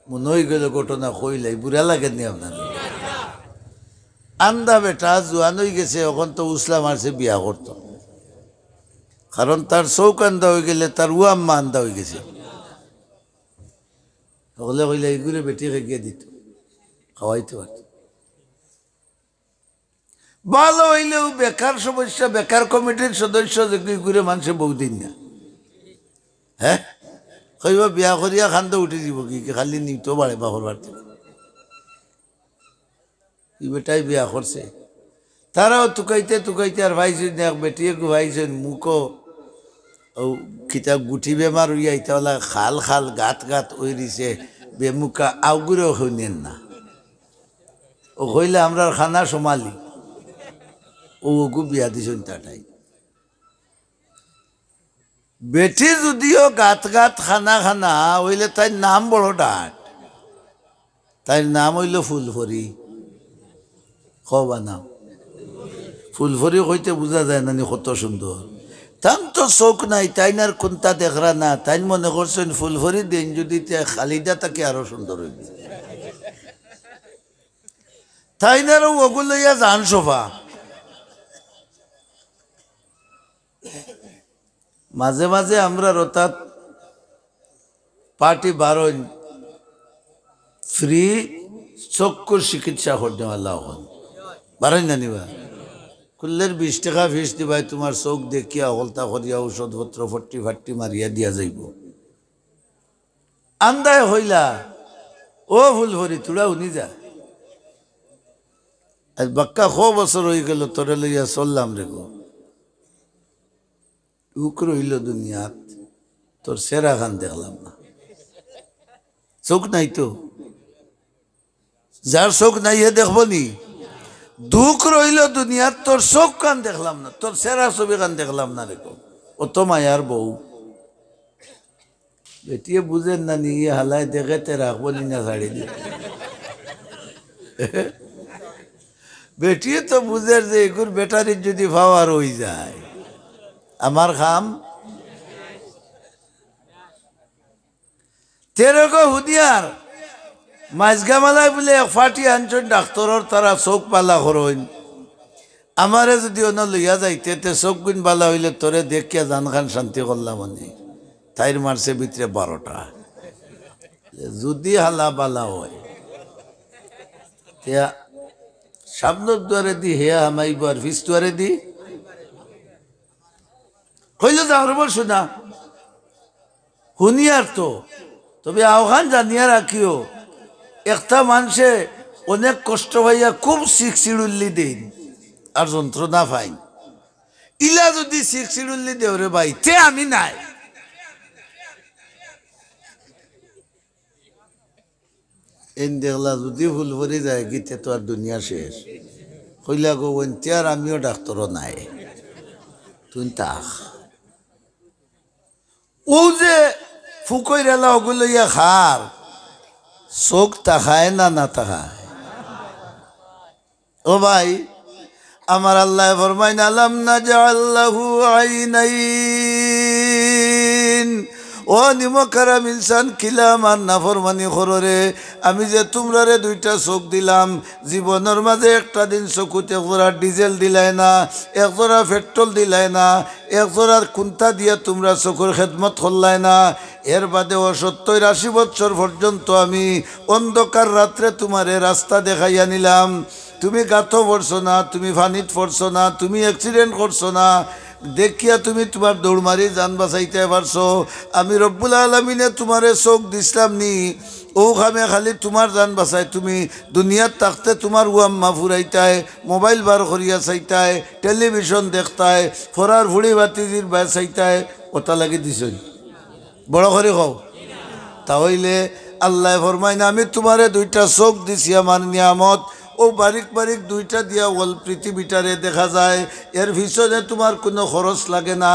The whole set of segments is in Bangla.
মনে হয়ে গেল ঘটনা কইলাই বুড়া লাগে নি আপনার আন্দা বেটা জোয়ান হয়ে গেছে এখন তো উসলা মারছে বিয়া করতো কারণ তার চৌক আন্দা হয়ে গেলে তার আম্মা আন্দা হয়ে গেছে সকলে কইলে এইগুলো বেটিকে গিয়ে দিত খাওয়াইতে পারত ভালো হইলেও বেকার সমস্যা বেকার কমিটির সদস্য যে ঘুরে মানুষে বহুদিন না হ্যাঁ কইবা বিয়া করিয়া খান্দ উঠে দিব কি খালি নিতো বাড়ে বাহর বাড়তে ই বেটাই বিয়া করছে তারাও তুকাইতে তুকাইতে আর ভাইছেন এক বেটিয়ে ভাইছেন মুখো ও কিতাব গুঠি বেমার হইয়া ইতাওয়ালা খাল খাল গাত গাত ওই দিছে বেমুকা আউগুরেও হইনেন না ও কইলে আমরা খানা সোমালি ও ওগু বিয়া দিছেন তাটাই বেটি যদিও গাত গাত খানা খানা হইলে তাই নাম বড় ডাট তাই নাম হইল ফুলফরি কবা নাম ফুলফরি কইতে বোঝা যায় না কত সুন্দর তাম তো চোখ নাই তাইনার কোনটা দেখরা না তাই মনে করছেন ফুলফরি দিন যদি খালিদা তাকে আরো সুন্দর হইবে তাইনারও ওগুলো ইয়া জান সোফা মাঝে মাঝে আমরা রতাত পার্টি বারণ ফ্রি চক্ষুর চিকিৎসা করতে হন বারণ না নিবা কুল্লের 20 টাকা ফিস দিবাই তোমার চোখ দেখিয়া হলতা করিয়া ঔষধপত্র ফট্টি ফাট্টি মারিয়া দিয়া যাইব আন্দায় হইলা ও ফুলভরি তোরা উনি যা আজ বাক্কা 100 বছর হয়ে গেল তোরে লইয়া চললাম রে গো টুক রইল দুনিয়াত তোর সেরা খান দেখলাম না চোখ নাই তো যার চোখ নাই হে দেখবো নি দুঃখ রইল দুনিয়াত তোর চোখ কান দেখলাম না তোর সেরা ছবি কান দেখলাম না রেখো ও তো মায়ার বউ বেটিয়ে বুঝেন না নি হালাই দেখে তে রাখবো নি না ছাড়ি দিয়ে বেটিয়ে তো বুঝের যে এগুর বেটারির যদি পাওয়ার হয়ে যায় আমার খাম তেরো হুদিয়ার মাঝগামালায় বলে এক ফাটি আনছেন ডাক্তরর তারা চোখ পালা করইন আমারে যদি অন্য লইয়া যাইতে তে চোখ গুণ পালা হইলে তোরে দেখিয়া জান খান শান্তি করলাম মানে তাইর মারছে ভিতরে 12টা যদি হালা বালা হয় তিয়া সামনের দুয়ারে দি হেয়া হামাইব আর ফিস দুয়ারে দি হইল তো আমার বল শোনা শুনিয়ার তো তবে আহ্বান জানিয়া রাখিও একটা মানুষে অনেক কষ্ট হইয়া খুব শিরুল্লি দিন আর যন্ত্রণা পাই ইলা যদি শিরুল্লি দেও রে ভাই তে আমি নাই এন দেখলা যদি ভুল ভরে যায় গীতে তো আর দুনিয়া শেষ হইলা গো ওইতে আর আমিও ডাক্তারও নাই তুই তাক ও যে ফুকই রেলা ওগুলো ইয়া খার চোখ তাকায় না না তাকায় ও ভাই আমার আল্লাহ ফরমাইন আলাম নাজআল্লাহু আইনাইন ও নিমকারাম ইনসান কিলা আমার নাফরমানি কররে আমি যে তোমরারে 2টা চোখ দিলাম জীবনের মাঝে একটা দিন চকুতে একজোড়া ডিজেল দিলাই না একজোড়া পেট্রোল দিলাই না একজোড়ার কুন্তা দিয়া তোমরা চকুর খেদমত করলাই না এর বাদে 70-80 বছর পর্যন্ত আমি অন্ধকার রাত্রে তোমারে রাস্তা দেখাইয়া নিলাম তুমি গাতো পড়ছো না তুমি ফানিত পড়ছো না তুমি অ্যাক্সিডেন্ট করছো না দেখিয়া তুমি তোমার দৌড় মারি জান বাঁচাইতে পারছো আমি রব্বুল আলমিনে তোমারে চোখ দিছিলাম নি ও খামে খালি তোমার জান বাঁচায় তুমি দুনিয়ার থাকতে তোমার আম্মা ফুরাইতায় মোবাইল বার করিয়া চাইতায় টেলিভিশন দেখতায় ফরার ভুড়ি বাতিজির চাইতায় ওটা লাগি দিছ বড় করে কও তাহলে আল্লাহ ফরমাইন আমি তোমারে 2টা চোখ দিছি আমার নিয়ামত ও বারিক বারিক 2টা দিয়া ওল পৃথিবীটারে দেখা যায় এর পিছনে তোমার কোনো খরচ লাগে না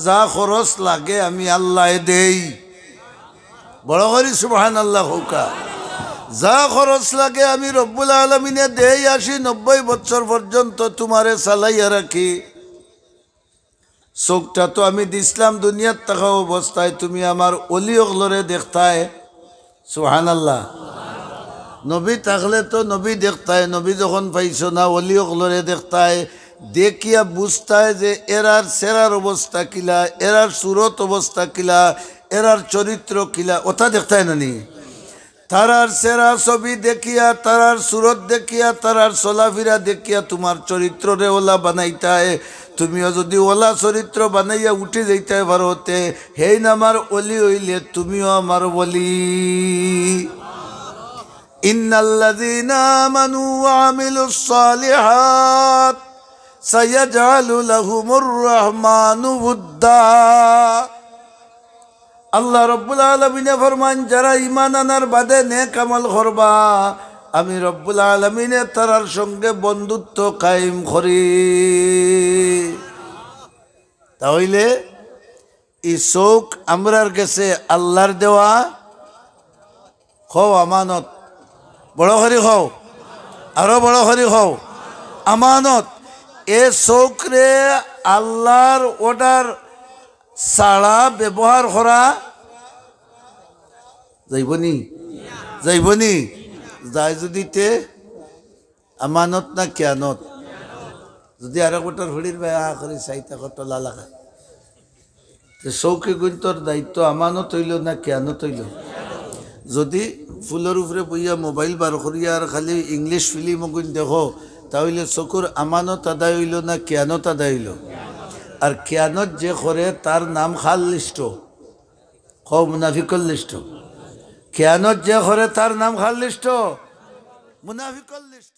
যা খরচ লাগে আমি আল্লাহ দেই বড় করে সুবহানাল্লাহ হোকা যা খরচ লাগে আমি রব্বুল আলামিনে দেই 80-90 বছর পর্যন্ত তোমারে চালাইয়া রাখি চোখটা তো আমি দিছিলাম দুনিয়ার থাকা অবস্থায় তুমি আমার অলি অগলরে দেখতায় সুবহানাল্লাহ। নবী থাকলে তো নবী দেখতায়, নবী যখন পাইছো না অলি অকলরে দেখতায়, দেখিয়া বুঝতায় যে এরার সেরার অবস্থা কিলা, এরার সুরত অবস্থা কিলা, এরার চরিত্র কিলা, ওটা দেখতায় না নি? তারার সেরা ছবি দেখিয়া, তারার সুরত দেখিয়া, তারার চলাফিরা দেখিয়া তোমার চরিত্ররে ওলা বানাইতায়। তুমিও যদি ওলা চরিত্র বানাইয়া উঠে যাইতে পারোতে, হেই নামার অলি হইলে তুমিও আমার বলি। ইন্নাল্লাযীনা আমানু ওয়া আমিলুস সালিহাত সায়াজআলু লাহুমুর রহমানু উদ্দা। আল্লাহ রব্বুল আলামিনে ফরমান, যারা ঈমান আনার বাদে নেক আমল করবা, আমি রব্বুল আলামিনে তারার সঙ্গে বন্ধুত্ব কায়েম করি। তাহলে এই চোখ আমরার কাছে আল্লাহর দেওয়া হও আমানত। বড় হরি হও, আরো বড় হরি হও, আমানত। এ চোখরে আল্লাহর অর্ডার ছাড়া ব্যবহার করা যাইবনি? যাইবনি? যাই যদি তে আমানত না কেয়ানত? যদি আর গোটার হড়ির বেয়া করে চাইতা কত লালাকা, চৌকে গুন্তর দায়িত্ব আমানত হইল না কেয়ানত হইল? যদি ফুলের উপরে বইয়া মোবাইল বার করিয়া আর খালি ইংলিশ ফিল্ম গুণ দেখো, তাহলে চকুর আমানত আদায় হইল না কেয়ানত আদায় হইল? আর কেয়ানত যে করে তার নাম খাল লিস্ট, কও মুনাফিকর লিস্ট। কেয়ানত যে করে তার নাম খাল লিস্ট, মুনাফিকর লিস্ট।